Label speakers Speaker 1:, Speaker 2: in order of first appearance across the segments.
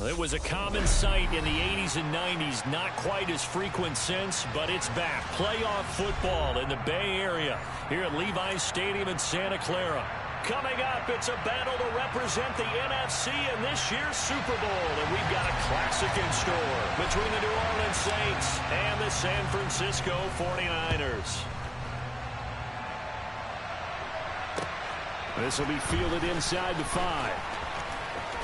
Speaker 1: It was a common sight in the 80s and 90s, not quite as frequent since, but it's back. Playoff football in the Bay Area here at Levi's Stadium in Santa Clara. Coming up, it's a battle to represent the NFC in this year's Super Bowl, and we've got a classic in store between the New Orleans Saints and the San Francisco 49ers. This will be fielded inside the 5.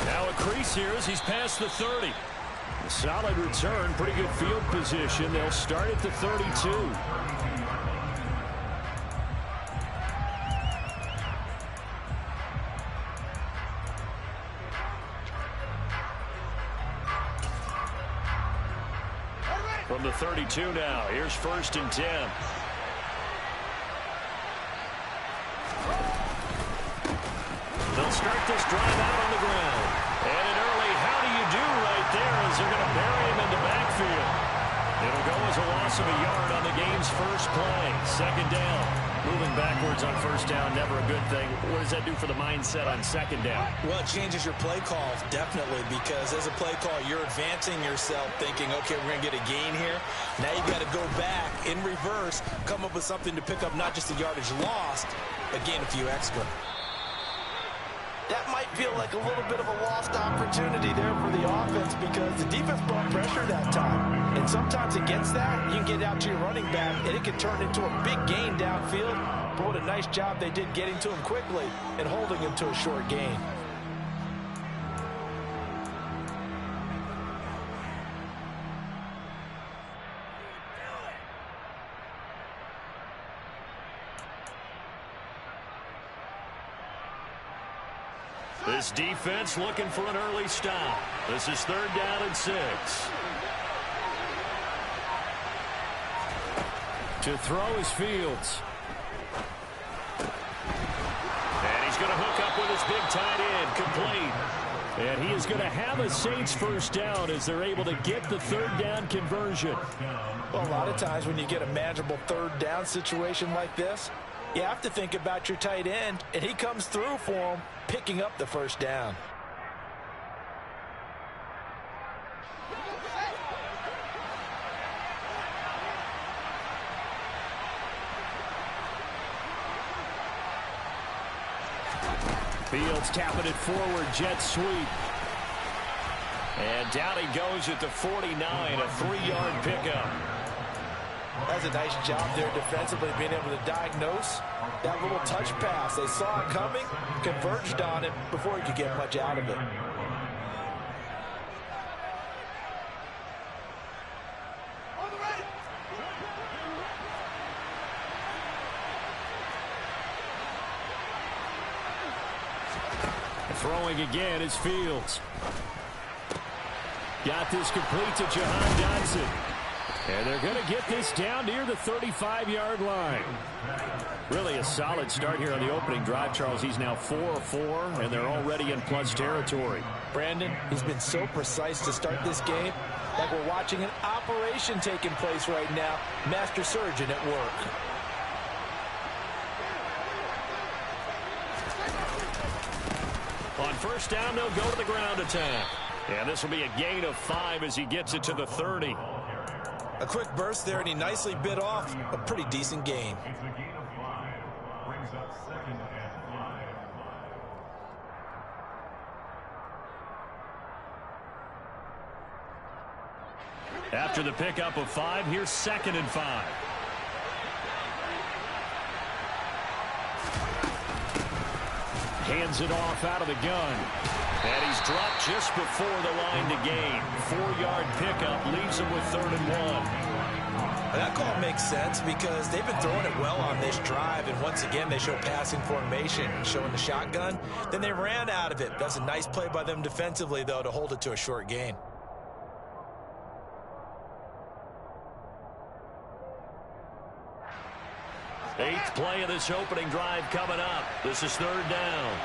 Speaker 1: Now a crease here as he's past the 30. A solid return, pretty good field position. They'll start at the 32. From the 32 now, here's 1st and 10. They'll start this drive out on the ground. And an early how do you do right there as they're going to bury him in the backfield. It'll go as a loss of a yard on the game's first play. 2nd down. Moving backwards on 1st down, never a good thing. What does that do for the mindset on 2nd down?
Speaker 2: Well, it changes your play call, definitely, because as a play call, you're advancing yourself thinking, okay, we're going to get a gain here. Now you've got to go back in reverse, come up with something to pick up not just the yardage lost, but gain a few extra.
Speaker 3: That might feel like a little bit of a lost opportunity there for the offense because the defense brought pressure that time. And sometimes against that, you can get out to your running back, and it can turn into a big gain downfield. But what a nice job they did getting to him quickly and holding him to a short gain.
Speaker 1: This defense looking for an early stop. This is 3rd down and 6. To throw is Fields. And he's going to hook up with his big tight end, complete. And he is going to have a Saints 1st down as they're able to get the 3rd down conversion.
Speaker 3: Well, a lot of times when you get a manageable 3rd down situation like this, you have to think about your tight end, and he comes through for him, picking up the 1st down.
Speaker 1: Fields tapping it forward, jet sweep. And down he goes at the 49, a 3-yard pickup.
Speaker 3: That's a nice job there defensively, being able to diagnose that little touch pass. They saw it coming, converged on it before he could get much out of it.
Speaker 1: Throwing again is Fields. Got this complete to Jahan Dotson. And they're going to get this down near the 35-yard line. Really a solid start here on the opening drive, Charles. He's now 4-4, and they're already in plus territory.
Speaker 3: Brandon, he's been so precise to start this game, like we're watching an operation taking place right now. Master surgeon at work.
Speaker 1: On 1st down, they'll go to the ground attack. And this will be a gain of 5 as he gets it to the 30.
Speaker 2: A quick burst there, and he nicely bit off a pretty decent gain.
Speaker 1: After the pickup of 5, here's 2nd and 5. Hands it off out of the gun. And he's dropped just before the line to gain. 4-yard pickup leaves him with 3rd and 1.
Speaker 2: That call makes sense because they've been throwing it well on this drive, and once again they show passing formation, showing the shotgun. Then they ran out of it. That's a nice play by them defensively, though, to hold it to a short gain.
Speaker 1: Eighth play of this opening drive coming up. This is 3rd down.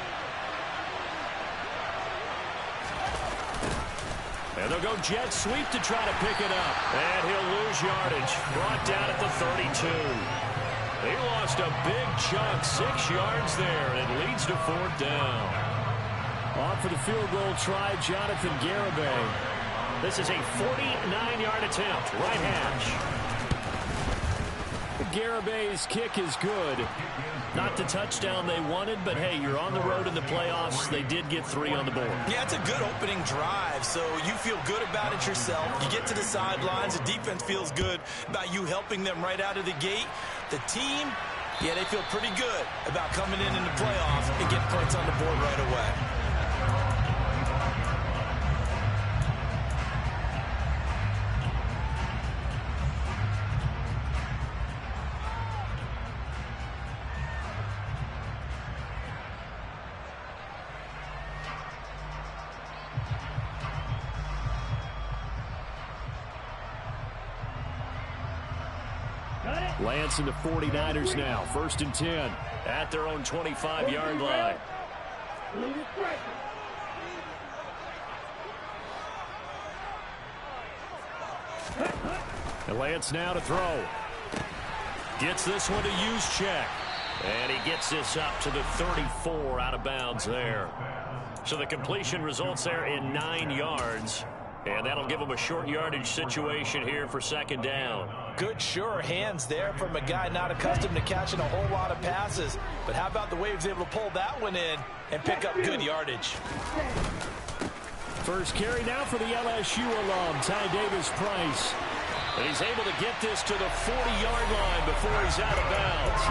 Speaker 1: And they'll go jet sweep to try to pick it up. And he'll lose yardage. Brought down at the 32. They lost a big chunk, 6 yards there, and it leads to 4th down. Off for the field goal try, Jonathan Garibay. This is a 49-yard attempt, right hash. Garibay's kick is good. Not the touchdown they wanted, but hey, you're on the road in the playoffs. They did get 3 on the board.
Speaker 2: Yeah, it's a good opening drive, so you feel good about it yourself. You get to the sidelines. The defense feels good about you helping them right out of the gate. The team, yeah, they feel pretty good about coming in the playoffs and getting points on the board right away.
Speaker 1: Lance and the 49ers now. 1st and 10 at their own 25-yard line. And Lance now to throw. Gets this one to Juszczyk. And he gets this up to the 34 out of bounds there. So the completion results there in 9 yards. And that'll give him a short yardage situation here for 2nd down.
Speaker 2: Good, sure hands there from a guy not accustomed to catching a whole lot of passes. But how about the way he was able to pull that one in and pick up good yardage?
Speaker 1: First carry now for the LSU alum, Ty Davis-Price. And he's able to get this to the 40-yard line before he's out of bounds.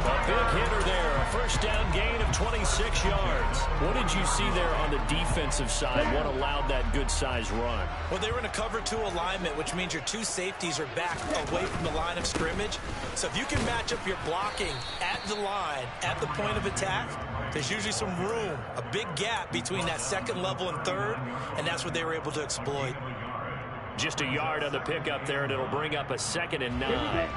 Speaker 1: A big hitter there, a 1st down gain of 26 yards. What did you see there on the defensive side? What allowed that good-sized run?
Speaker 2: Well, they were in a cover 2 alignment, which means your 2 safeties are back away from the line of scrimmage. So if you can match up your blocking at the line, at the point of attack, there's usually some room, a big gap between that 2nd level and 3rd, and that's what they were able to exploit.
Speaker 1: Just a yard on the pickup there, and it'll bring up a 2nd and 9.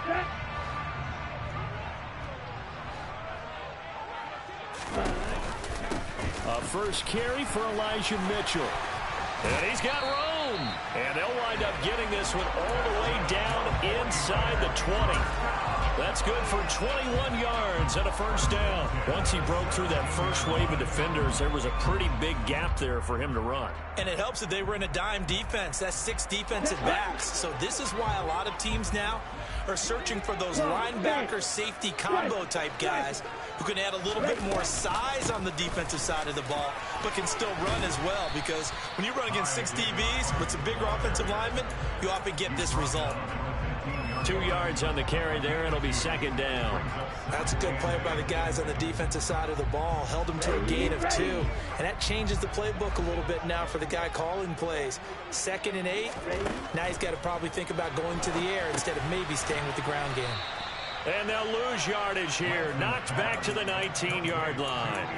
Speaker 1: A first carry for Elijah Mitchell. And he's got room. And they'll wind up getting this one all the way down inside the 20. That's good for 21 yards and a 1st down. Once he broke through that first wave of defenders, there was a pretty big gap there for him to run.
Speaker 2: And it helps that they were in a dime defense. That's 6 defensive backs. So this is why a lot of teams now are searching for those linebacker safety combo type guys who can add a little bit more size on the defensive side of the ball, but can still run as well, because when you run against 6 DBs with some bigger offensive linemen, you often get this result.
Speaker 1: 2 yards on the carry there. It'll be 2nd down.
Speaker 2: That's a good play by the guys on the defensive side of the ball. Held them to a gain of 2. And that changes the playbook a little bit now for the guy calling plays. 2nd and 8. Now he's got to probably think about going to the air instead of maybe staying with the ground game.
Speaker 1: And they'll lose yardage here. Knocked back to the 19-yard line.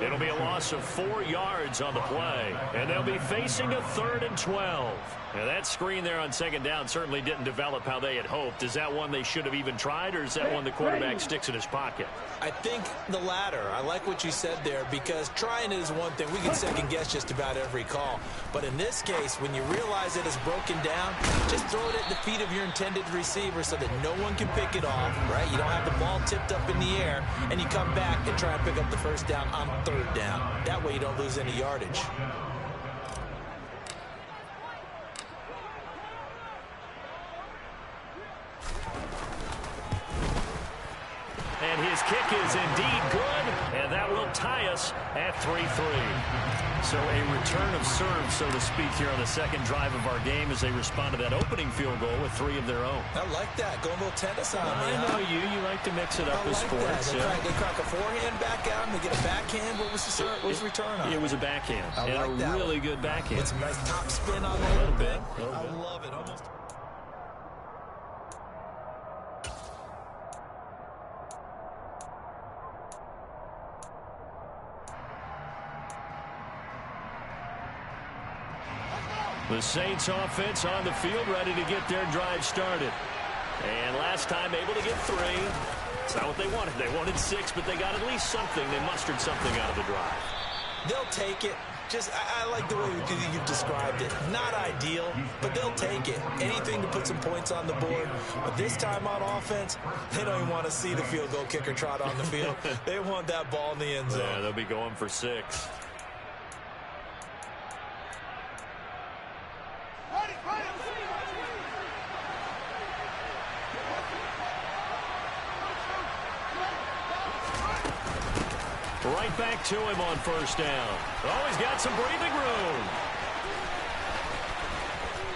Speaker 1: It'll be a loss of 4 yards on the play. And they'll be facing a 3rd and 12. Now that screen there on 2nd down certainly didn't develop how they had hoped. Is that one they should have even tried, or is that one the quarterback sticks in his pocket?
Speaker 2: I think the latter. I like what you said there, because trying it is one thing. We can second guess just about every call. But in this case, when you realize it is broken down, just throw it at the feet of your intended receiver so that no one can pick it off, right? You don't have the ball tipped up in the air, and you come back and try and pick up the 1st down on 3rd down. That way you don't lose any yardage.
Speaker 1: And his kick is indeed good, and that will tie us at 3-3. So a return of serve, so to speak, here on the 2nd drive of our game as they respond to that opening field goal with 3 of their own.
Speaker 2: I like that. Going a little tennis on me.
Speaker 1: I know you. You like to mix it up with sports.
Speaker 2: They crack a forehand back out, and they get a backhand. What was the return on?
Speaker 1: It was a backhand. And like a really good backhand.
Speaker 2: It's a nice top spin on the whole thing. I love it. Almost.
Speaker 1: The Saints offense on the field, ready to get their drive started. And last time able to get 3. It's not what they wanted. They wanted 6, but they got at least something. They mustered something out of the drive.
Speaker 2: They'll take it. I like the way you described it. Not ideal, but they'll take it. Anything to put some points on the board. But this time on offense, they don't even want to see the field goal kicker trot on the field. They want that ball in the end zone.
Speaker 1: Yeah, they'll be going for 6. Right back to him on first down. Oh, he's got some breathing room.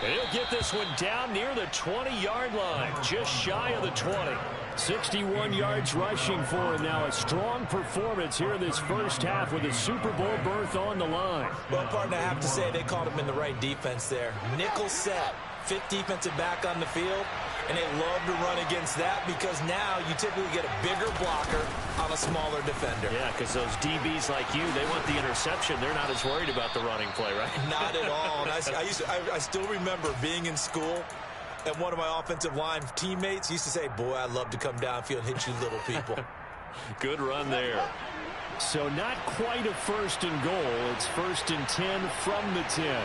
Speaker 1: And he'll get this one down near the 20-yard line, just shy of the 20. 61 yards rushing for him now. A strong performance here in this first half with a Super Bowl berth on the line.
Speaker 2: Well, partner, I have to say they called him in the right defense there. Nickel set, fifth defensive back on the field, and they love to run against that because now you typically get a bigger blocker on a smaller defender.
Speaker 1: Yeah, because those DBs like you, they want the interception. They're not as worried about the running play, right?
Speaker 2: Not at all. And I still remember being in school, and one of my offensive line teammates used to say, boy, I'd love to come downfield and hit you little people.
Speaker 1: Good run there. So not quite a first and goal. It's first and 10 from the 10.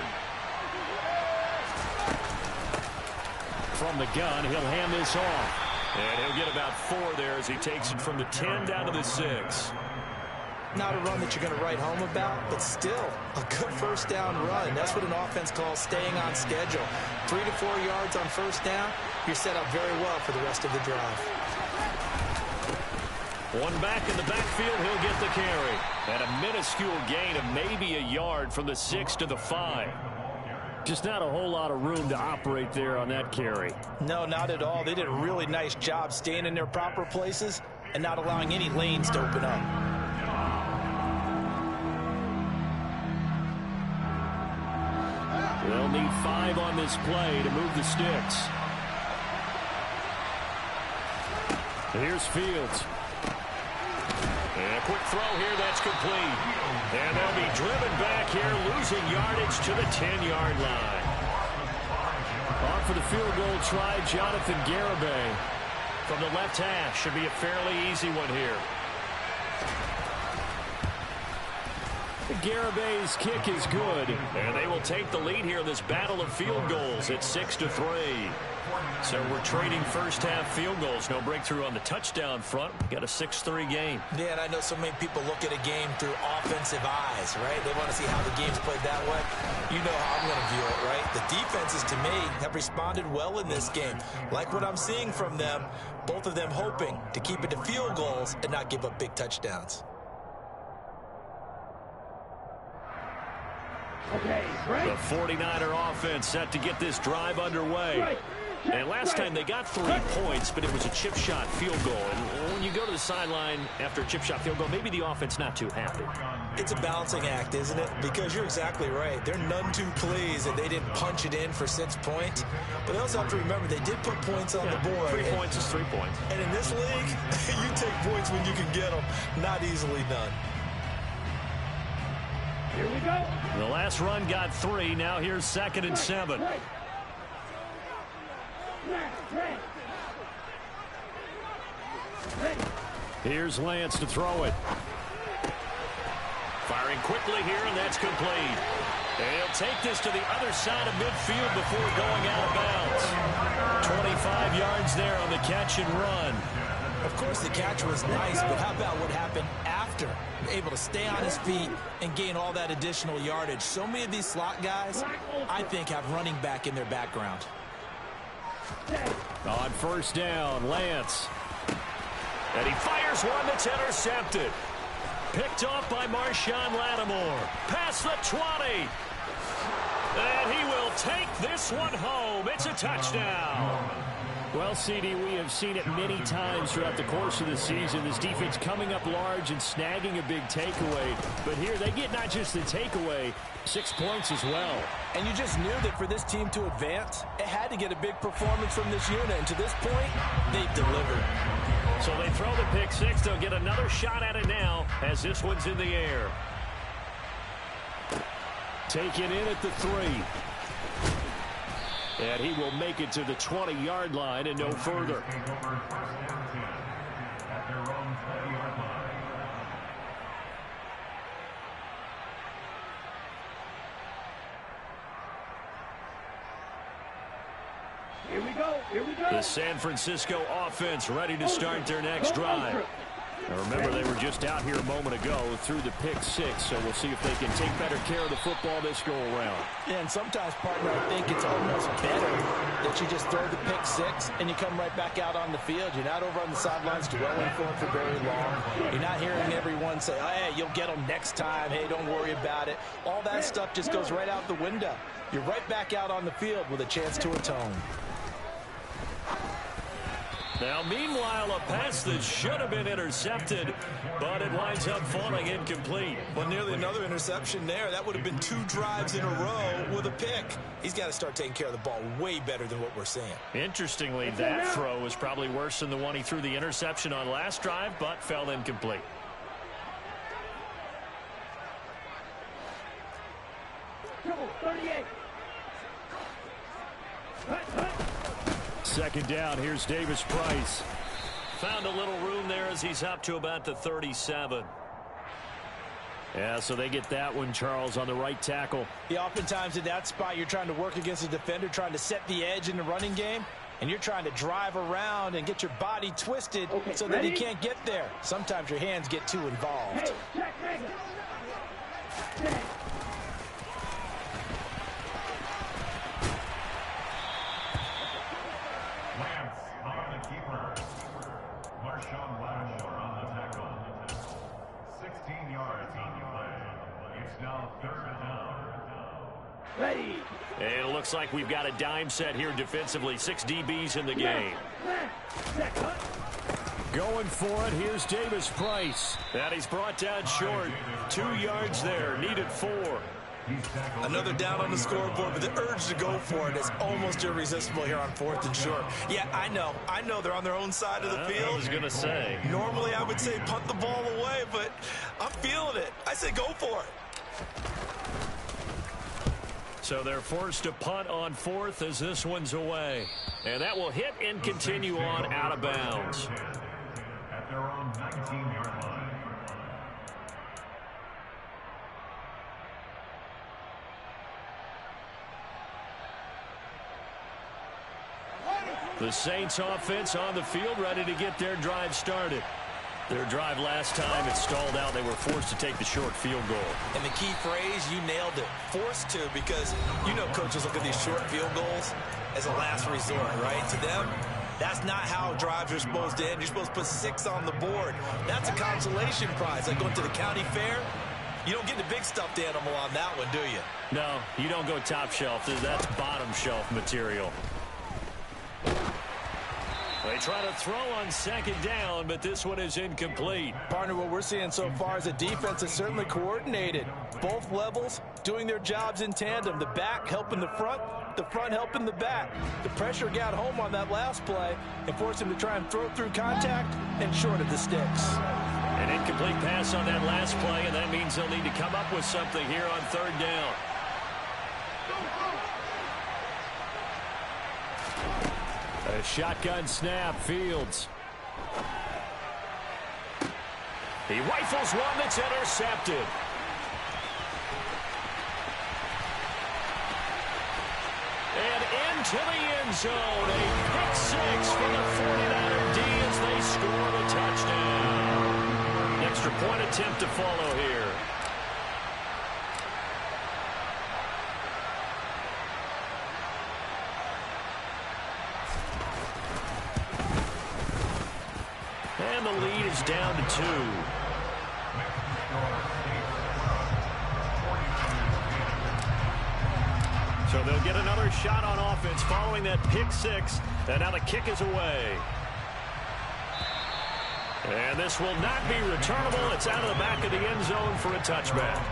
Speaker 1: From the gun, he'll hand this off. And he'll get about 4 there as he takes it from the 10 down to the 6.
Speaker 2: Not a run that you're going to write home about, but still a good first down run. That's what an offense calls staying on schedule. 3 to 4 yards on first down, you're set up very well for the rest of the drive.
Speaker 1: One back in the backfield, he'll get the carry. And a minuscule gain of maybe a yard from the 6 to the 5. Just not a whole lot of room to operate there on that carry.
Speaker 2: No, not at all. They did a really nice job staying in their proper places and not allowing any lanes to open up.
Speaker 1: They'll need 5 on this play to move the sticks. Here's Fields. And a quick throw here that's complete. And they'll be driven back here, losing yardage to the 10-yard line. On for the field goal try, Jonathan Garibay. From the left hash, should be a fairly easy one here. Garibay's kick is good, and they will take the lead here in this battle of field goals at 6-3. So we're trading first half field goals. No breakthrough on the touchdown front. Got a 6-3 game.
Speaker 2: Yeah, and I know so many people look at a game through offensive eyes, right? They want to see how the game's played that way. You know how I'm going to view it, right? The defenses, to me, have responded well in this game. Like what I'm seeing from them, both of them hoping to keep it to field goals and not give up big touchdowns.
Speaker 4: Okay, right.
Speaker 1: The 49er offense set to get this drive underway.
Speaker 4: Right.
Speaker 1: And last time they got 3 points, but it was a chip shot field goal. And when you go to the sideline after a chip shot field goal, maybe the offense not too happy.
Speaker 2: It's a balancing act, isn't it? Because you're exactly right. They're none too pleased that they didn't punch it in for 6 points. But they also have to remember they did put points on the board.
Speaker 1: 3 points is 3 points.
Speaker 2: And in this league, you take points when you can get them. Not easily done.
Speaker 4: Here we go.
Speaker 1: The last run got 3. Now here's 2nd and 7.
Speaker 4: Right.
Speaker 1: Here's Lance to throw it. Firing quickly here, and that's complete. And he'll take this to the other side of midfield before going out of bounds. 25 yards there on the catch and run.
Speaker 2: Of course, the catch was nice, but how about what happened after? Able to stay on his feet and gain all that additional yardage. So many of these slot guys, I think, have running back in their background.
Speaker 1: On first down, Lance. And he fires one that's intercepted. Picked off by Marshawn Lattimore. Past the 20. And he will take this one home. It's a touchdown. Well, CD, we have seen it many times throughout the course of the season. This defense coming up large and snagging a big takeaway. But here they get not just the takeaway, 6 points as well.
Speaker 3: And you just knew that for this team to advance, it had to get a big performance from this unit. And to this point, they've delivered.
Speaker 1: So they throw the pick six. They'll get another shot at it now as this one's in the air. Taken in at the 3. And he will make it to the 20-yard line and no further.
Speaker 4: Here we go. Here we go.
Speaker 1: The San Francisco offense ready to start their next drive. Now remember, they were just out here a moment ago through the pick six, so we'll see if they can take better care of the football this go-around.
Speaker 3: Yeah, and sometimes, partner, I think it's almost better that you just throw the pick six and you come right back out on the field. You're not over on the sidelines dwelling for it for very long. You're not hearing everyone say, oh, hey, you'll get them next time. Hey, don't worry about it. All that stuff just goes right out the window. You're right back out on the field with a chance to atone.
Speaker 1: Now, meanwhile, a pass that should have been intercepted, but it winds up falling incomplete.
Speaker 2: Well, nearly another interception there. That would have been 2 drives in a row with a pick. He's got to start taking care of the ball way better than what we're seeing.
Speaker 1: Interestingly, that throw was probably worse than the one he threw the interception on last drive, but fell incomplete.
Speaker 4: Triple 38.
Speaker 1: Second down, here's Davis Price. Found a little room there as he's up to about the 37. Yeah, so they get that one, Charles, on the right tackle.
Speaker 3: Yeah, oftentimes in that spot, you're trying to work against a defender, trying to set the edge in the running game, and you're trying to drive around and get your body twisted so that he can't get there. Sometimes your hands get too involved.
Speaker 4: Hey, check, check. Ready.
Speaker 1: And it looks like we've got a dime set here defensively. 6 DBs in the game. Going for it, here's Davis Price. And he's brought down short. 2 yards there, needed 4.
Speaker 2: Another down on the scoreboard, but the urge to go for it is almost irresistible here on 4th and short. Yeah, I know they're on their own side of the field.
Speaker 1: I was going to say.
Speaker 2: Normally I would say punt the ball away, but I'm feeling it. I say go for it.
Speaker 1: So they're forced to punt on 4th as this one's away. And that will hit and continue on out of bounds.
Speaker 5: At their own 19-yard line.
Speaker 1: The Saints offense on the field, ready to get their drive started. Their drive last time, it stalled out. They were forced to take the short field goal.
Speaker 2: And the key phrase, you nailed it. Forced to, because you know coaches look at these short field goals as a last resort, right? To them, that's not how drives are supposed to end. You're supposed to put 6 on the board. That's a consolation prize. Like going to the county fair, you don't get the big stuffed animal on that one, do you?
Speaker 1: No, you don't go top shelf. That's bottom shelf material. They try to throw on 2nd down, but this one is incomplete.
Speaker 3: Partner, what we're seeing so far is a defense that's certainly coordinated. Both levels doing their jobs in tandem. The back helping the front helping the back. The pressure got home on that last play and forced him to try and throw through contact and short of the sticks.
Speaker 1: An incomplete pass on that last play, and that means they'll need to come up with something here on 3rd down. A shotgun snap, Fields. He rifles one that's intercepted. And into the end zone, a pick 6 for the 49er D as they score the touchdown. Extra point attempt to follow here. And the lead is down to 2. So they'll get another shot on offense following that pick 6. And now the kick is away. And this will not be returnable. It's out of the back of the end zone for a touchback.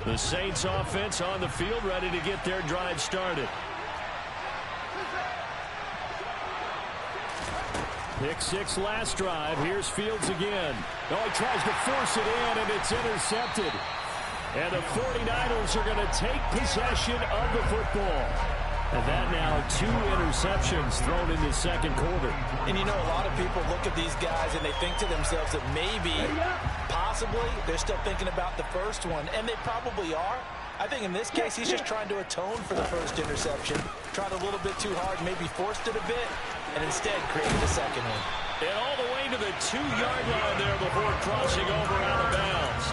Speaker 1: The Saints offense on the field, ready to get their drive started. Pick 6 last drive. Here's Fields again. Oh, he tries to force it in, and it's intercepted. And the 49ers are going to take possession of the football. And that now 2 interceptions thrown in the second quarter.
Speaker 3: And you know, a lot of people look at these guys and they think to themselves that maybe
Speaker 2: Possibly. They're still thinking about the first one, and they probably are. I think in this case, he's just trying to atone for the first interception. Tried a little bit too hard, maybe forced it a bit, and instead created a second one.
Speaker 1: And all the way to the 2-yard line there before crossing over out of bounds.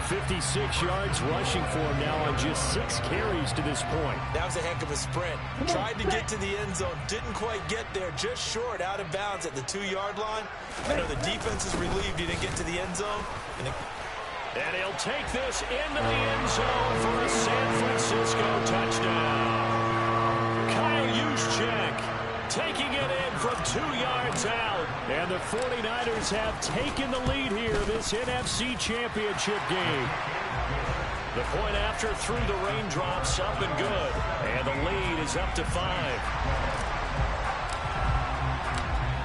Speaker 1: 56 yards rushing for him now on just 6 carries to this point.
Speaker 2: That was a heck of a sprint. Tried to get to the end zone, didn't quite get there, just short out of bounds at the 2-yard line. I know the defense is relieved he didn't get to the end zone.
Speaker 1: And he'll take this into the end zone for a San Francisco touchdown. Kyle Juszczyk taking it in from 2 yards out. And the 49ers have taken the lead here this NFC Championship game. The point after through the raindrops, up and good. And the lead is up to 5.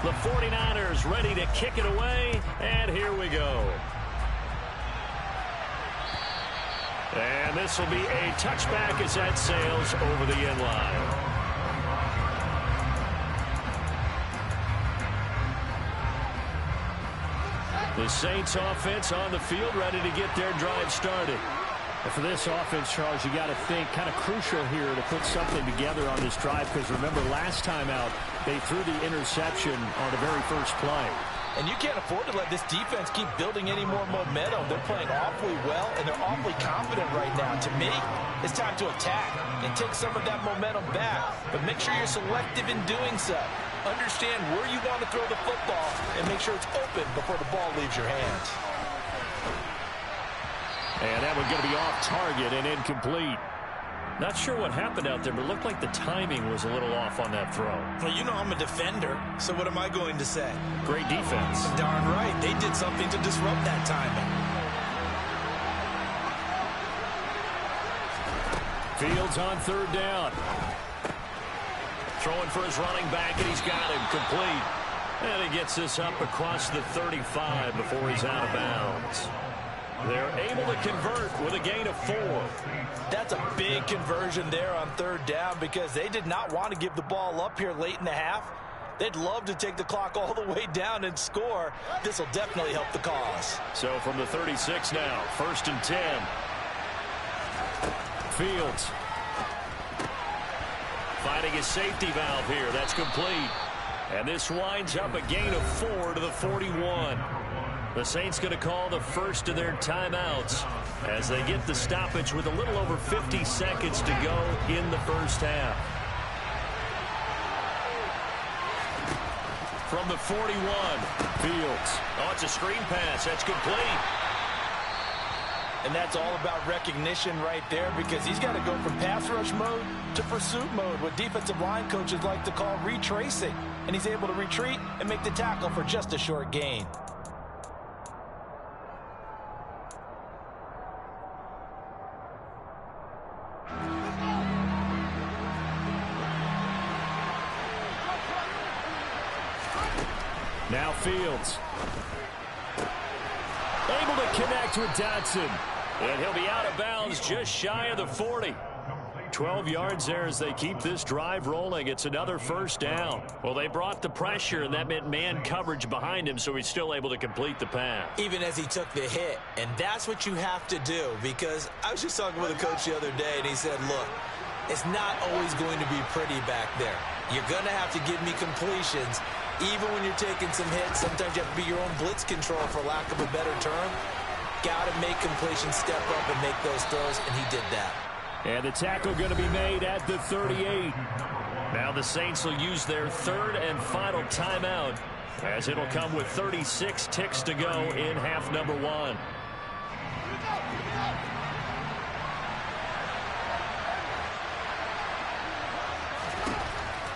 Speaker 1: The 49ers ready to kick it away. And here we go. And this will be a touchback as that sails over the end line. The Saints offense on the field ready to get their drive started. And for this offense, Charles, you got to think kind of crucial here to put something together on this drive, because remember last time out they threw the interception on the very first play.
Speaker 2: And you can't afford to let this defense keep building any more momentum. They're playing awfully well, and they're awfully confident right now. To me, it's time to attack and take some of that momentum back, but make sure you're selective in doing so. Understand where you want to throw the football and make sure it's open before the ball leaves your hands.
Speaker 1: And that one's going to be off target and incomplete. Not sure what happened out there, but it looked like the timing was a little off on that throw.
Speaker 2: Well, you know I'm a defender, so what am I going to say?
Speaker 1: Great defense.
Speaker 2: Darn right. They did something to disrupt that timing.
Speaker 1: Fields on 3rd down. Throwing for his running back, and he's got him complete. And he gets this up across the 35 before he's out of bounds. They're able to convert with a gain of 4.
Speaker 2: That's a big conversion there on 3rd down, because they did not want to give the ball up here late in the half. They'd love to take the clock all the way down and score. This will definitely help the cause.
Speaker 1: So from the 36 now, 1st and 10. Fields finding his safety valve here. That's complete. And this winds up a gain of 4 to the 41. The Saints going to call the first of their timeouts as they get the stoppage with a little over 50 seconds to go in the first half. From the 41, Fields. Oh, it's a screen pass. That's complete.
Speaker 2: And that's all about recognition right there, because he's got to go from pass rush mode to pursuit mode, what defensive line coaches like to call retracing. And he's able to retreat and make the tackle for just a short gain.
Speaker 1: Now Fields. Able to connect with Dotson. And he'll be out of bounds just shy of the 40. 12 yards there as they keep this drive rolling. It's another 1st down. Well, they brought the pressure, and that meant man coverage behind him, so he's still able to complete the pass.
Speaker 2: Even as he took the hit. And that's what you have to do, because I was just talking with a coach the other day, and he said, look, it's not always going to be pretty back there. You're going to have to give me completions. Even when you're taking some hits, sometimes you have to be your own blitz control, for lack of a better term. Got to make completions, step up and make those throws, and he did that.
Speaker 1: And the tackle going to be made at the 38. Now the Saints will use their 3rd and final timeout, as it'll come with 36 ticks to go in half number 1.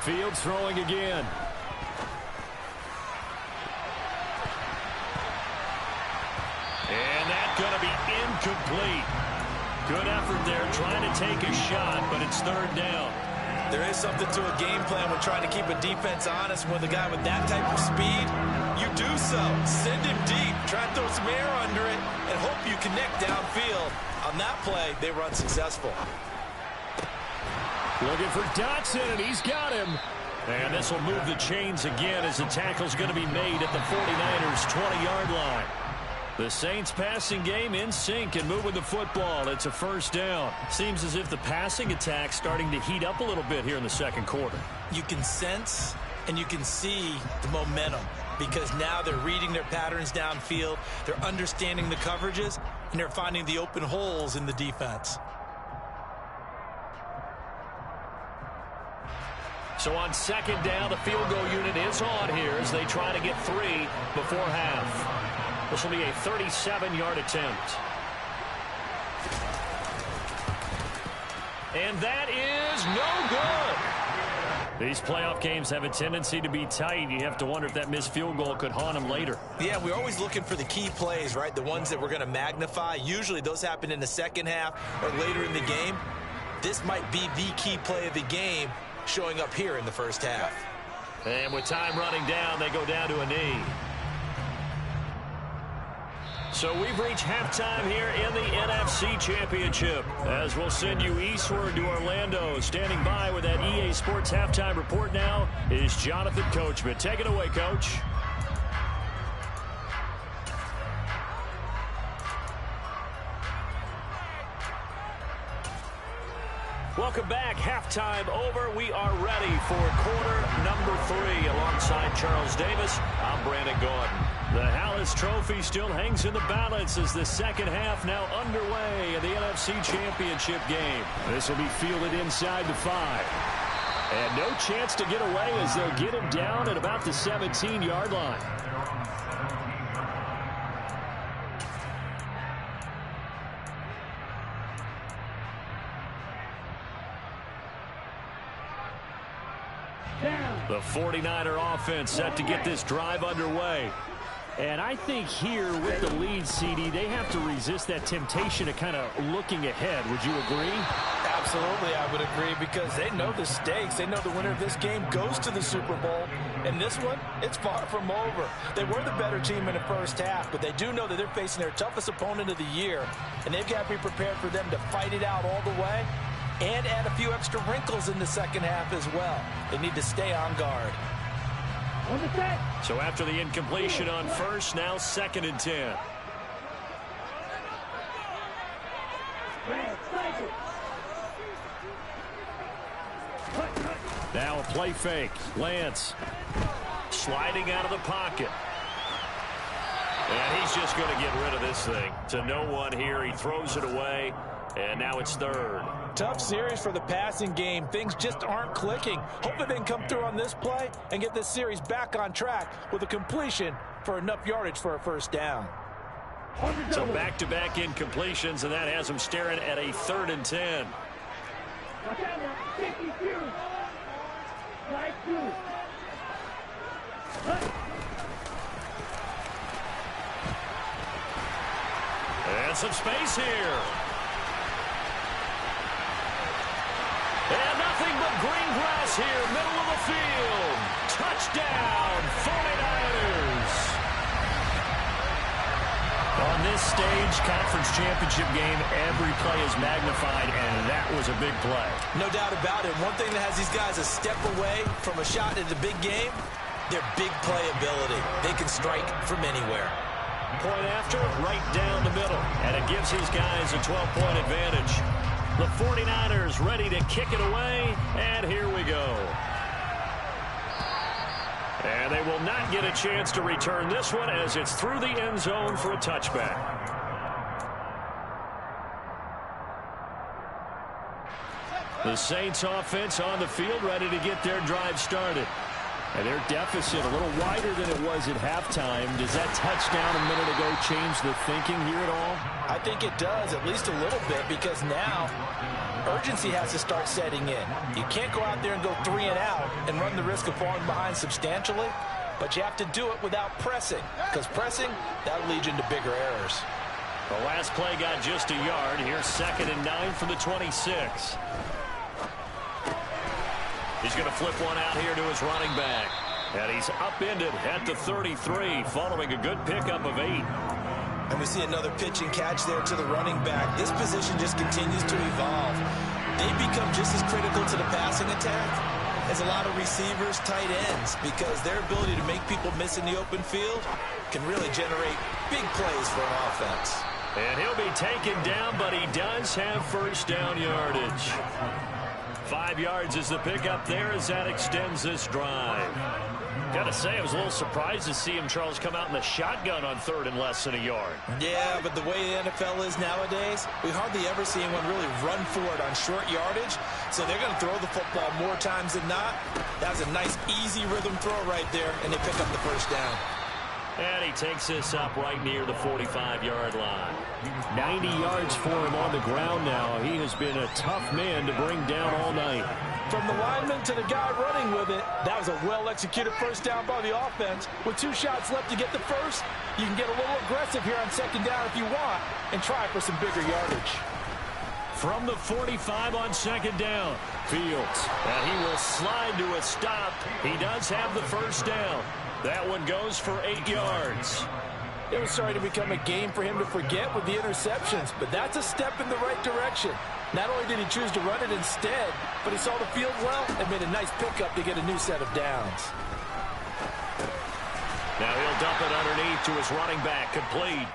Speaker 1: Fields throwing again. And that's going to be incomplete. Good effort there trying to take a shot, but it's 3rd down.
Speaker 2: There is something to a game plan when trying to keep a defense honest. With a guy with that type of speed, you do so. Send him deep. Try and throw some air under it and hope you connect downfield. On that play, they were unsuccessful.
Speaker 1: Looking for Dotson, and he's got him. And this will move the chains again as the tackle's going to be made at the 49ers' 20-yard line. The Saints passing game in sync and moving the football. It's a first down. Seems as if the passing attack's starting to heat up a little bit here in the second quarter.
Speaker 2: You can sense and you can see the momentum because now they're reading their patterns downfield. They're understanding the coverages, and they're finding the open holes in the defense.
Speaker 1: So on second down, the field goal unit is on here as they try to get 3 before half. This will be a 37-yard attempt. And that is no good. These playoff games have a tendency to be tight. You have to wonder if that missed field goal could haunt them later.
Speaker 2: Yeah, we're always looking for the key plays, right? The ones that we're going to magnify. Usually those happen in the second half or later in the game. This might be the key play of the game showing up here in the first half.
Speaker 1: And with time running down, they go down to a knee. So we've reached halftime here in the NFC Championship. As we'll send you eastward to Orlando. Standing by with that EA Sports halftime report now is Jonathan Coachman. Take it away, Coach. Welcome back. Halftime over. We are ready for quarter number 3. Alongside Charles Davis, I'm Brandon Gordon. The Hallis Trophy still hangs in the balance as the second half now underway in the NFC Championship game. This will be fielded inside the 5. And no chance to get away as they'll get him down at about the 17-yard line. The 49er offense set to get this drive underway. And I think here with the lead, CD, they have to resist that temptation of kind of looking ahead. Would you agree?
Speaker 3: Absolutely, I would agree, because they know the stakes. They know the winner of this game goes to the Super Bowl. And this one, it's far from over. They were the better team in the first half, but they do know that they're facing their toughest opponent of the year. And they've got to be prepared for them to fight it out all the way and add a few extra wrinkles in the second half as well. They need to stay on guard.
Speaker 1: So after the incompletion on first, now 2nd and 10. Now a play fake. Lance sliding out of the pocket. And he's just going to get rid of this thing. To no one here. He throws it away. And now it's 3rd.
Speaker 3: Tough series for the passing game. Things just aren't clicking. Hopefully they can come through on this play and get this series back on track with a completion for enough yardage for a first down.
Speaker 1: So back-to-back incompletions, and that has them staring at a 3rd and 10. And some space here. And nothing but green grass here, middle of the field. Touchdown, 49ers. On this stage, conference championship game, every play is magnified, and that was a big play.
Speaker 2: No doubt about it. One thing that has these guys a step away from a shot at the big game, their big play ability. They can strike from anywhere.
Speaker 1: Point after, right down the middle, and it gives his guys a 12-point advantage. The 49ers ready to kick it away, and here we go. And they will not get a chance to return this one as it's through the end zone for a touchback. The Saints offense on the field ready to get their drive started. And their deficit a little wider than it was at halftime. Does that touchdown a minute ago change the thinking here at all?
Speaker 3: I think it does, at least a little bit, because now urgency has to start setting in. You can't go out there and go 3 and out and run the risk of falling behind substantially, but you have to do it without pressing, because pressing, that'll lead you into bigger errors.
Speaker 1: The last play got just a yard. Here's 2nd and 9 from the 26. He's going to flip one out here to his running back. And he's upended at the 33 following a good pickup of 8.
Speaker 2: And we see another pitch and catch there to the running back. This position just continues to evolve. They become just as critical to the passing attack as a lot of receivers, tight ends, because their ability to make people miss in the open field can really generate big plays for an offense.
Speaker 1: And he'll be taken down, but he does have first down yardage. 5 yards is the pickup there as that extends this drive. Gotta say, I was a little surprised to see him, Charles, come out in the shotgun on 3rd and less than a yard.
Speaker 2: Yeah, but the way the NFL is nowadays, we hardly ever see anyone really run for it on short yardage. So they're going to throw the football more times than not. That was a nice, easy rhythm throw right there, and they pick up the first down.
Speaker 1: And he takes this up right near the 45-yard line. 90 yards for him on the ground now. He has been a tough man to bring down all night.
Speaker 3: From the lineman to the guy running with it, that was a well-executed first down by the offense. With 2 shots left to get the first, you can get a little aggressive here on 2nd down if you want and try for some bigger yardage.
Speaker 1: From the 45 on 2nd down, Fields. And he will slide to a stop. He does have the first down. That one goes for 8 yards.
Speaker 3: It was starting to become a game for him to forget with the interceptions, but that's a step in the right direction. Not only did he choose to run it instead, but he saw the field well and made a nice pickup to get a new set of downs.
Speaker 1: Now he'll dump it underneath to his running back, complete.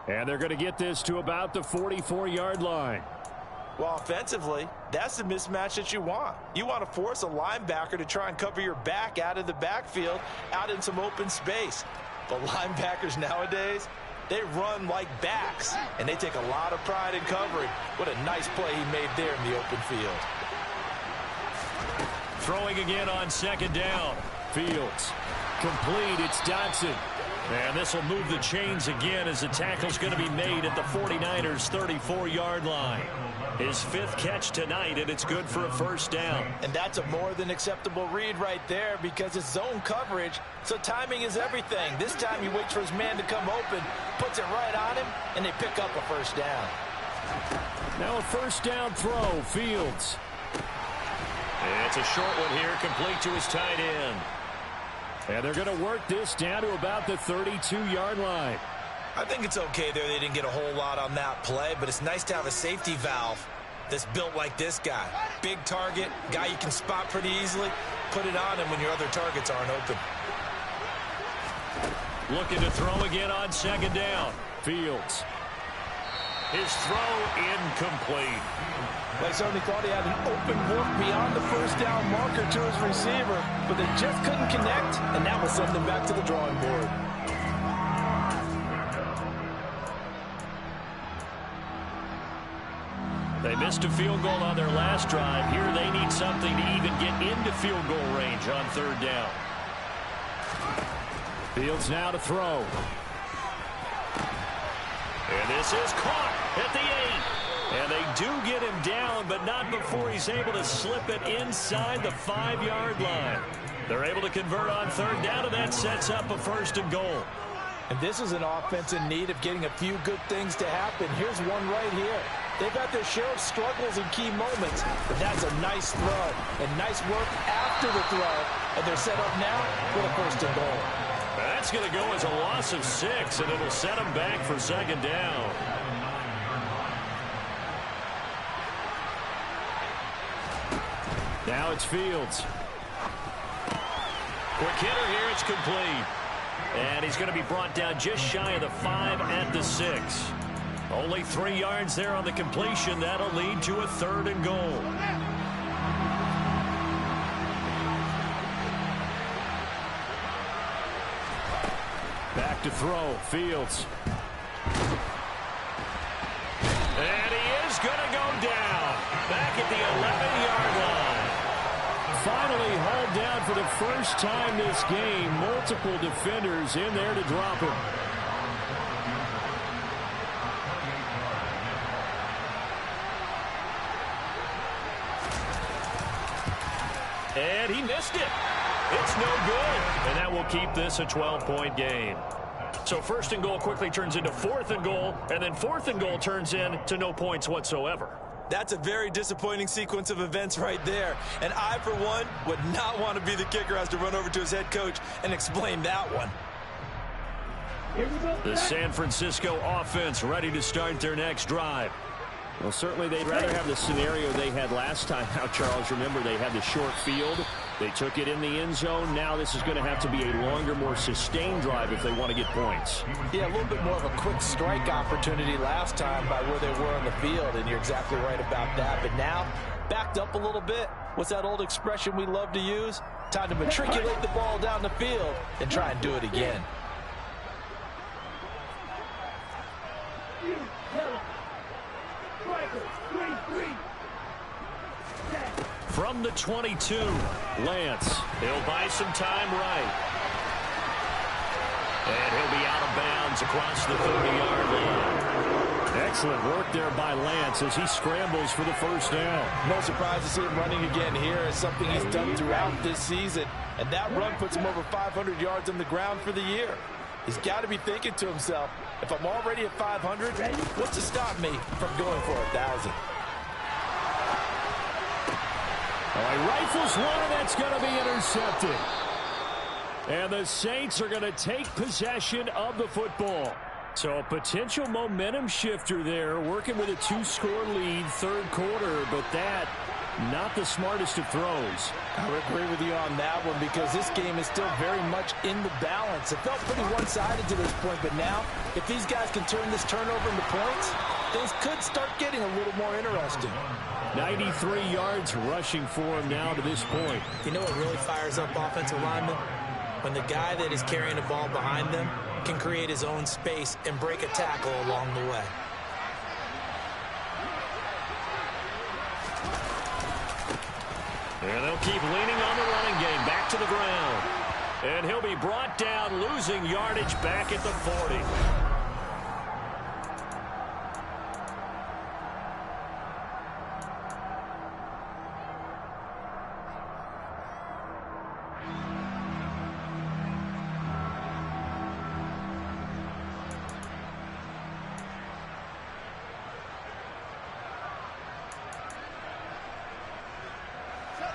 Speaker 1: And they're going to get this to about the 44-yard line.
Speaker 3: Well, offensively, that's the mismatch that you want. You want to force a linebacker to try and cover your back out of the backfield, out in some open space. But linebackers nowadays, they run like backs, and they take a lot of pride in covering. What a nice play he made there in the open field.
Speaker 1: Throwing again on 2nd down. Fields. Complete. It's Dotson. And this will move the chains again as the tackle's going to be made at the 49ers' 34-yard line. His 5th catch tonight, and it's good for a first down.
Speaker 3: And that's a more than acceptable read right there because it's zone coverage, so timing is everything. This time he waits for his man to come open, puts it right on him, and they pick up a first down.
Speaker 1: Now a first down throw, Fields. And it's a short one here, complete to his tight end. And they're going to work this down to about the 32-yard line.
Speaker 2: I think it's okay there. They didn't get a whole lot on that play, but it's nice to have a safety valve that's built like this guy. Big target, guy you can spot pretty easily. Put it on him when your other targets aren't open.
Speaker 1: Looking to throw again on 2nd down. Fields. His throw incomplete.
Speaker 3: They certainly thought he had an open look beyond the first down marker to his receiver, but they just couldn't connect, and that will send them back to the drawing board.
Speaker 1: They missed a field goal on their last drive. Here they need something to even get into field goal range on 3rd down. Fields now to throw. And this is caught at the 8. And they do get him down, but not before he's able to slip it inside the 5-yard line. They're able to convert on 3rd down, and that sets up a 1st and goal.
Speaker 3: And this is an offense in need of getting a few good things to happen. Here's one right here. They've had their share of struggles in key moments, but that's a nice throw and nice work after the throw. And they're set up now with a 1st and goal.
Speaker 1: That's going to go as a loss of 6, and it'll set them back for 2nd down. Now it's Fields. Quick hitter here, it's complete. And he's going to be brought down just shy of the 5 at the 6. Only 3 yards there on the completion. That'll lead to a 3rd and goal. Back to throw, Fields. And he is going to go down. Back at the 11-yard line. Finally hauled down for the first time this game. Multiple defenders in there to drop him. And he missed it. It's no good. And that will keep this a 12-point game. So 1st and goal quickly turns into 4th and goal, and then 4th and goal turns into no points whatsoever.
Speaker 2: That's a very disappointing sequence of events right there. And I, for one, would not want to be the kicker who has to run over to his head coach and explain that one.
Speaker 1: The San Francisco offense ready to start their next drive. Well, certainly they'd rather have the scenario they had last time. Now, Charles, remember they had the short field. They took it in the end zone. Now this is going to have to be a longer, more sustained drive if they want to get points.
Speaker 3: Yeah, a little bit more of a quick strike opportunity last time by where they were on the field, and you're exactly right about that. But now, backed up a little bit. What's that old expression we love to use? Time to matriculate the ball down the field and try and do it again.
Speaker 1: From the 22, Lance. He'll buy some time right. And he'll be out of bounds across the 30-yard line. Excellent work there by Lance as he scrambles for the first down.
Speaker 3: No surprise to see him running again here. It's something he's done throughout this season. And that run puts him over 500 yards on the ground for the year. He's got to be thinking to himself, if I'm already at 500, what's to stop me from going for 1,000?
Speaker 1: Oh, he rifles one, and that's going to be intercepted. And the Saints are going to take possession of the football. So a potential momentum shifter there, working with a 2-score lead, third quarter, but that, not the smartest of throws.
Speaker 3: I would agree with you on that one because this game is still very much in the balance. It felt pretty one-sided to this point, but now, if these guys can turn this turnover into points, things could start getting a little more interesting.
Speaker 1: 93 yards rushing for him now to this point.
Speaker 3: You know what really fires up offensive linemen? When the guy that is carrying the ball behind them can create his own space and break a tackle along the way.
Speaker 1: And they'll keep leaning on the running game, back to the ground. And he'll be brought down, losing yardage back at the 40.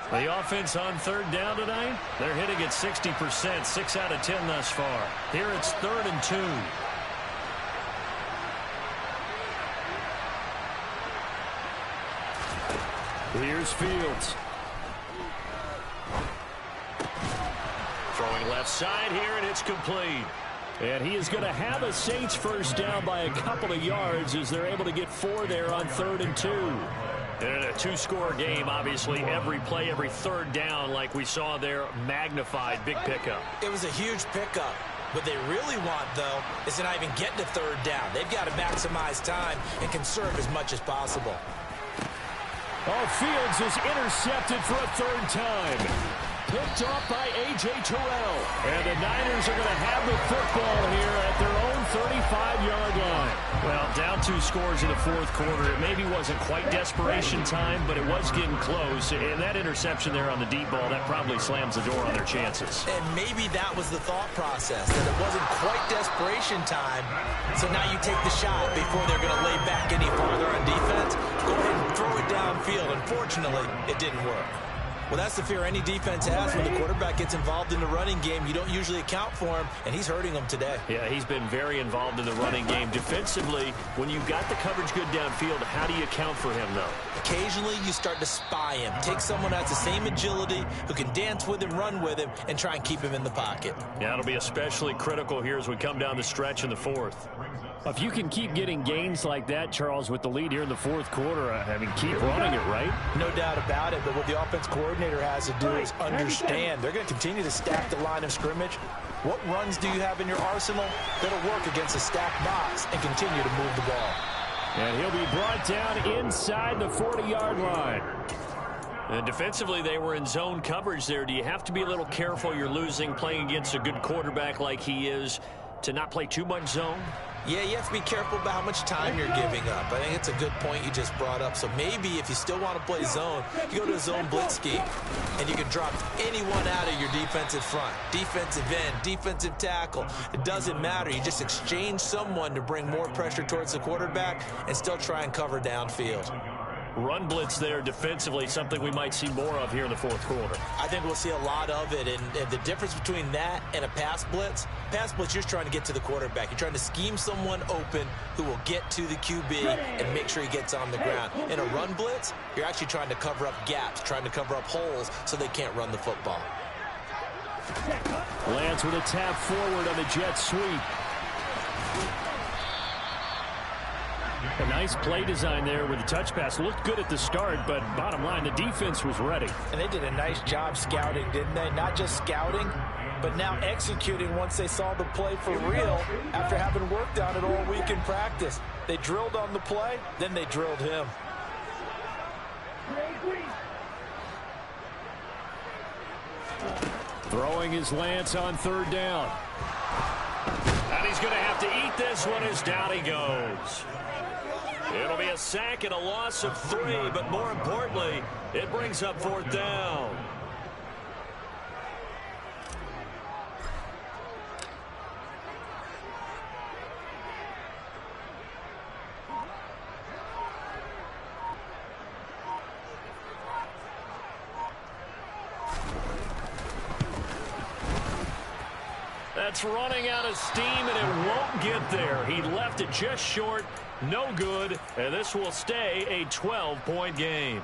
Speaker 1: The offense on third down tonight, they're hitting at 60%, 6 out of 10 thus far. Here it's 3rd and 2. Here's Fields. Throwing left side here, and it's complete. And he is going to have a Saints first down by a couple of yards as they're able to get 4 there on 3rd and 2. And in a 2-score game, obviously, every play, every third down, like we saw there, magnified, big pickup.
Speaker 3: It was a huge pickup. What they really want, though, is to not even get to 3rd down. They've got to maximize time and conserve as much as possible.
Speaker 1: Oh, Fields is intercepted for a 3rd time. Picked off by A.J. Terrell. And the Niners are going to have the football here at their own 35-yard line. Well, down 2 scores in the 4th quarter. It maybe wasn't quite desperation time, but it was getting close. And that interception there on the deep ball, that probably slams the door on their chances.
Speaker 3: And maybe that was the thought process, that it wasn't quite desperation time. So now you take the shot before they're going to lay back any farther on defense. Go ahead and throw it downfield. Unfortunately, it didn't work. Well, that's the fear any defense has when the quarterback gets involved in the running game. You don't usually account for him, and he's hurting them today.
Speaker 1: Yeah, he's been very involved in the running game. Defensively, when you've got the coverage good downfield, how do you account for him, though?
Speaker 3: Occasionally, you start to spy him. Take someone that has the same agility, who can dance with him, run with him, and try and keep him in the pocket.
Speaker 1: Yeah, it'll be especially critical here as we come down the stretch in the 4th. If you can keep getting gains like that, Charles, with the lead here in the 4th quarter, I mean, keep running it, right?
Speaker 3: No doubt about it, but what the offense coordinator has to do is understand they're going to continue to stack the line of scrimmage. What runs do you have in your arsenal that'll work against a stacked box and continue to move the ball?
Speaker 1: And he'll be brought down inside the 40-yard line. And defensively, they were in zone coverage there. Do you have to be a little careful? You're losing, playing against a good quarterback like he is, to not play too much zone?
Speaker 3: Yeah, you have to be careful about how much time you're giving up. I think it's a good point you just brought up. So maybe if you still want to play zone, you go to a zone blitz scheme, and you can drop anyone out of your defensive front, defensive end, defensive tackle. It doesn't matter. You just exchange someone to bring more pressure towards the quarterback and still try and cover downfield.
Speaker 1: Run blitz there defensively, something we might see more of here in the fourth quarter.
Speaker 2: I think we'll see a lot of it, and the difference between that and a pass blitz, you're just trying to get to the quarterback. You're trying to scheme someone open who will get to the QB and make sure he gets on the ground. In a run blitz, you're actually trying to cover up gaps, trying to cover up holes so they can't run the football.
Speaker 1: Lance with a tap forward on the jet sweep. A nice play design there with the touch pass. Looked good at the start, but bottom line, the defense was ready.
Speaker 3: And they did a nice job scouting, didn't they? Not just scouting, but now executing once they saw the play for real after having worked on it all week in practice. They drilled on the play, then they drilled him.
Speaker 1: Throwing his Lance on third down. And he's going to have to eat this one as down he goes. It'll be a sack and a loss of 3, but more importantly, it brings up fourth down. That's running out of steam, and it won't get there. He left it just short. No good, and this will stay a 12-point game.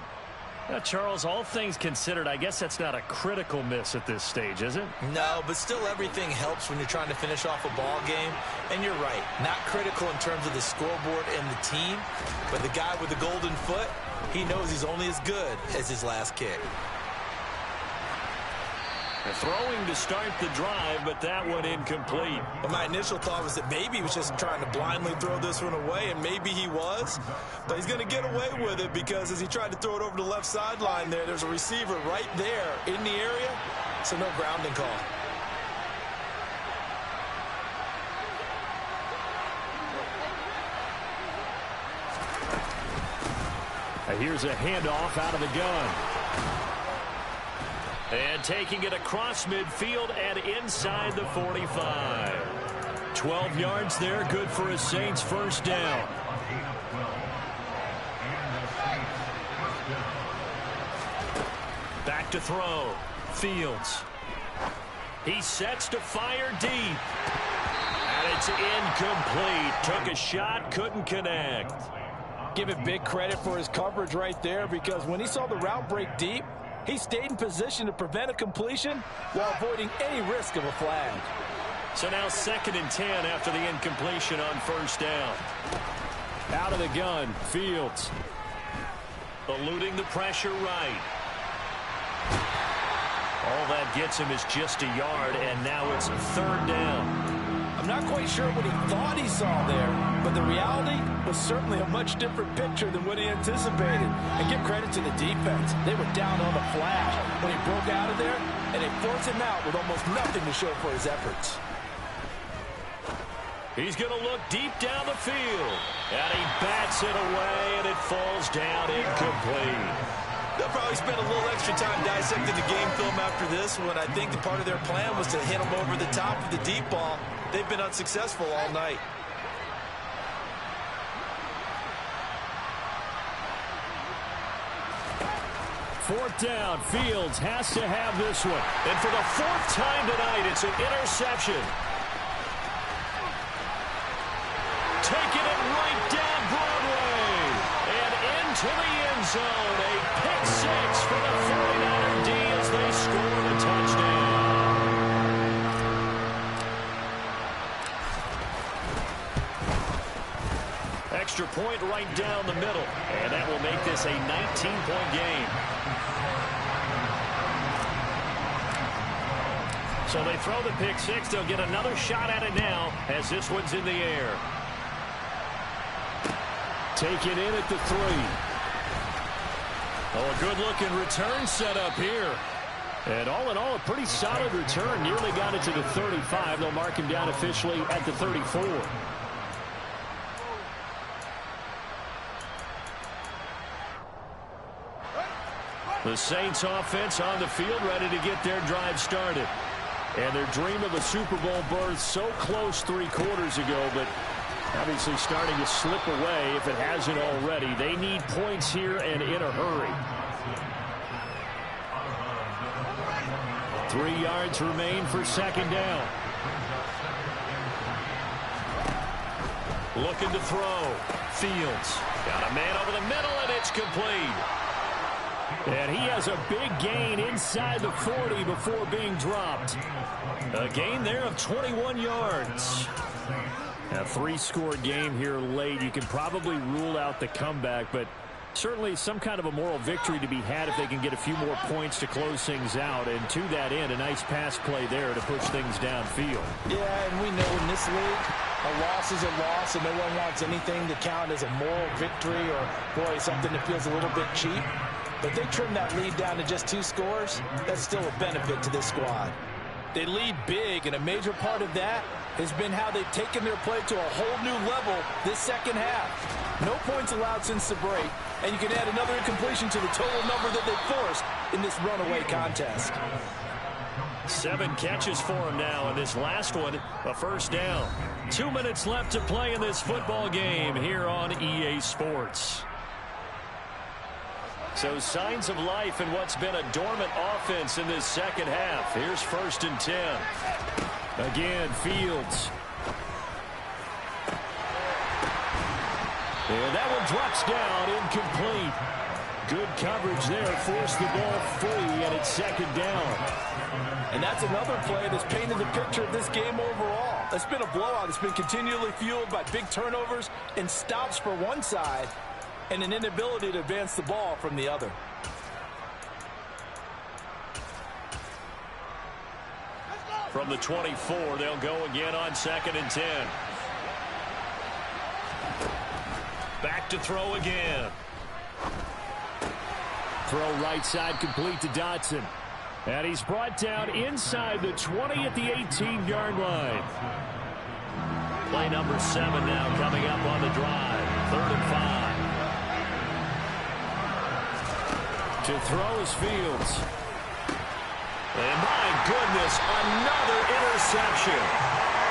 Speaker 1: Now, Charles, all things considered, I guess that's not a critical miss at this stage, is it?
Speaker 2: No, but still everything helps when you're trying to finish off a ball game. And you're right, not critical in terms of the scoreboard and the team, but the guy with the golden foot, he knows he's only as good as his last kick.
Speaker 1: Throwing to start the drive, but that one incomplete.
Speaker 2: Well, my initial thought was that maybe he was just trying to blindly throw this one away, and maybe he was. But he's going to get away with it because as he tried to throw it over the left sideline there's a receiver right there in the area, so no grounding call.
Speaker 1: And here's a handoff out of the gun. And taking it across midfield and inside the 45. 12 yards there, good for a Saints first down. Back to throw. Fields. He sets to fire deep. And it's incomplete. Took a shot, couldn't connect.
Speaker 3: Give him big credit for his coverage right there, because when he saw the route break deep, he stayed in position to prevent a completion while avoiding any risk of a flag.
Speaker 1: So now 2nd and 10 after the incompletion on first down. Out of the gun, Fields. Eluding the pressure right. All that gets him is just a yard, and now it's 3rd down.
Speaker 3: I'm not quite sure what he thought he saw there, but the reality was certainly a much different picture than what he anticipated. And give credit to the defense. They were down on the flash when he broke out of there, and they forced him out with almost nothing to show for his efforts.
Speaker 1: He's going to look deep down the field, and he bats it away, and it falls down incomplete.
Speaker 2: They'll probably spend a little extra time dissecting the game film after this one. I think the part of their plan was to hit him over the top of the deep ball. They've been unsuccessful all night.
Speaker 1: Fourth down, Fields has to have this one. And for the 4th time tonight, it's an interception. Taking it right down Broadway. And into the end zone. A pick 6 for the 49er D as they score a touchdown. Extra point right down the middle. And that will make this a 19-point game. So they throw the pick 6. They'll get another shot at it now as this one's in the air. Take it in at the 3. Oh, a good-looking return set up here. And all in all, a pretty solid return. Nearly got it to the 35. They'll mark him down officially at the 34. The Saints offense on the field ready to get their drive started. And their dream of a Super Bowl berth so close 3 quarters ago, but Obviously starting to slip away if it hasn't already. They need points here and in a hurry. 3 yards remain for second down. Looking to throw. Fields. Got a man over the middle, and it's complete. And he has a big gain inside the 40 before being dropped. A gain there of 21 yards. A 3-score game here late. You can probably rule out the comeback, but certainly some kind of a moral victory to be had if they can get a few more points to close things out. And to that end, a nice pass play there to push things downfield.
Speaker 2: Yeah, and we know in this league, a loss is a loss, and no one wants anything to count as a moral victory or, boy, something that feels a little bit cheap. But they trim that lead down to just 2 scores. That's still a benefit to this squad. They lead big, and a major part of that has been how they've taken their play to a whole new level this second half. No points allowed since the break, and you can add another incompletion to the total number that they forced in this runaway contest.
Speaker 1: 7 catches for him now, and this last one, a first down. 2 minutes left to play in this football game here on EA Sports. So signs of life in what's been a dormant offense in this second half. Here's 1st and 10. Again, Fields. And that one drops down, incomplete. Good coverage there, forced the ball free, and it's second down.
Speaker 2: And that's another play that's painted the picture of this game overall. It's been a blowout. It's been continually fueled by big turnovers and stops for one side and an inability to advance the ball from the other.
Speaker 1: From the 24, they'll go again on 2nd and 10. Back to throw again. Throw right side complete to Dotson. And he's brought down inside the 20 at the 18-yard line. Play number 7 now coming up on the drive. 3rd and 5. To throw is Fields. And my goodness, another interception.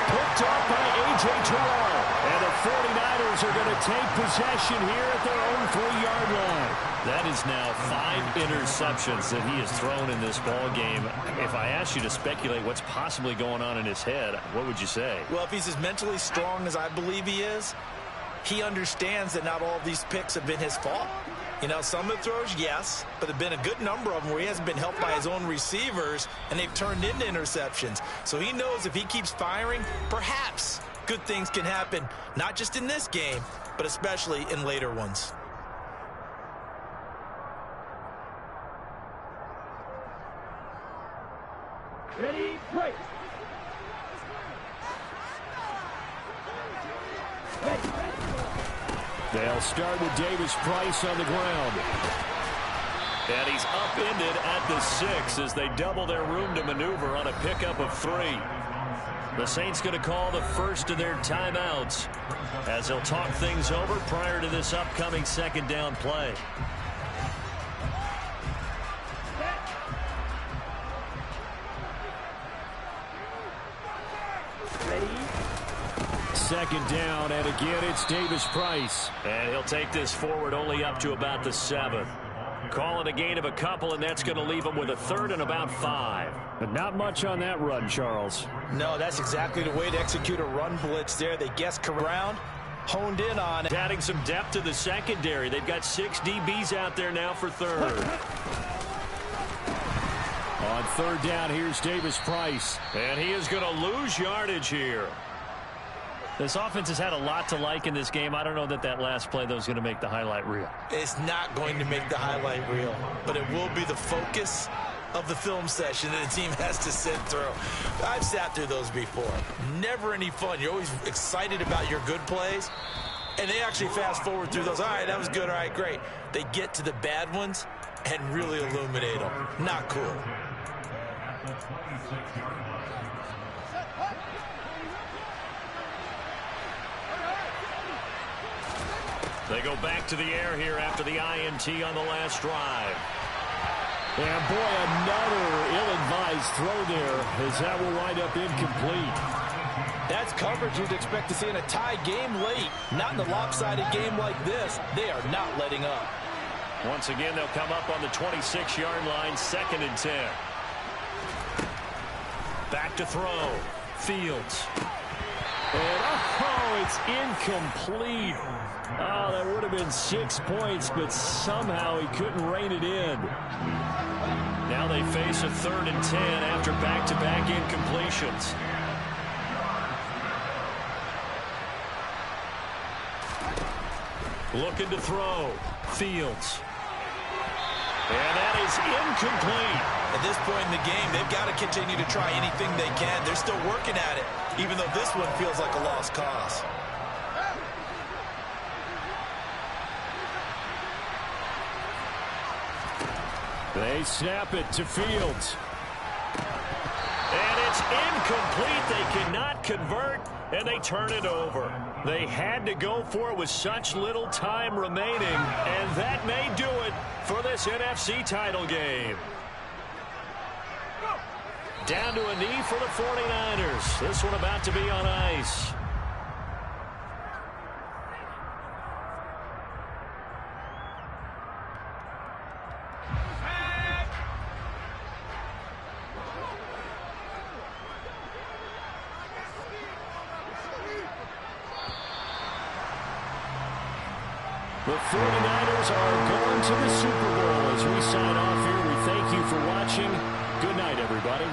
Speaker 1: Picked off by A.J. Terrell. And the 49ers are going to take possession here at their own 3-yard line. That is now 5 interceptions that he has thrown in this ball game. If I asked you to speculate what's possibly going on in his head, what would you say?
Speaker 2: Well, if he's as mentally strong as I believe he is, he understands that not all of these picks have been his fault. You know, some of the throws, yes, but there have been a good number of them where he hasn't been helped by his own receivers, and they've turned into interceptions. So he knows if he keeps firing, perhaps good things can happen, not just in this game, but especially in later ones.
Speaker 4: Ready, break.
Speaker 1: They'll start with Davis Price on the ground. And he's upended at the 6 as they double their room to maneuver on a pickup of 3. The Saints going to call the first of their timeouts as they'll talk things over prior to this upcoming 2nd down play. Second down, and again it's Davis Price. And he'll take this forward only up to about the 7. Call it a gain of a couple, and that's going to leave him with a 3rd and about 5. But not much on that run, Charles.
Speaker 2: No, that's exactly the way to execute a run blitz there. They guessed around, honed in on it.
Speaker 1: Adding some depth to the secondary. They've got 6 DBs out there now for 3rd. On 3rd down, here's Davis Price. And he is going to lose yardage here. This offense has had a lot to like in this game. I don't know that last play, though, is going to make the highlight reel.
Speaker 2: It's not going to make the highlight reel, but it will be the focus of the film session that the team has to sit through. I've sat through those before. Never any fun. You're always excited about your good plays, and they actually fast forward through those. All right, that was good. All right, great. They get to the bad ones and really illuminate them. Not cool.
Speaker 1: They go back to the air here after the INT on the last drive. And boy, another ill-advised throw there as that will wind up incomplete.
Speaker 3: That's coverage you'd expect to see in a tie game late. Not in a lopsided game like this. They are not letting up.
Speaker 1: Once again, they'll come up on the 26-yard line, 2nd and 10. Back to throw. Fields. And, it's incomplete. Oh, that would have been 6 points, but somehow he couldn't rein it in. Now they face a 3rd and 10 after back-to-back incompletions. Looking to throw. Fields. And that is incomplete.
Speaker 2: At this point in the game, they've got to continue to try anything they can. They're still working at it, even though this one feels like a lost cause.
Speaker 1: They snap it to Fields. And it's incomplete. They cannot convert, and they turn it over. They had to go for it with such little time remaining, and that may do it for this NFC title game. Down to a knee for the 49ers. This one about to be on ice. The 49ers are going to the Super Bowl. As we sign off here, we thank you for watching. Good night, everybody.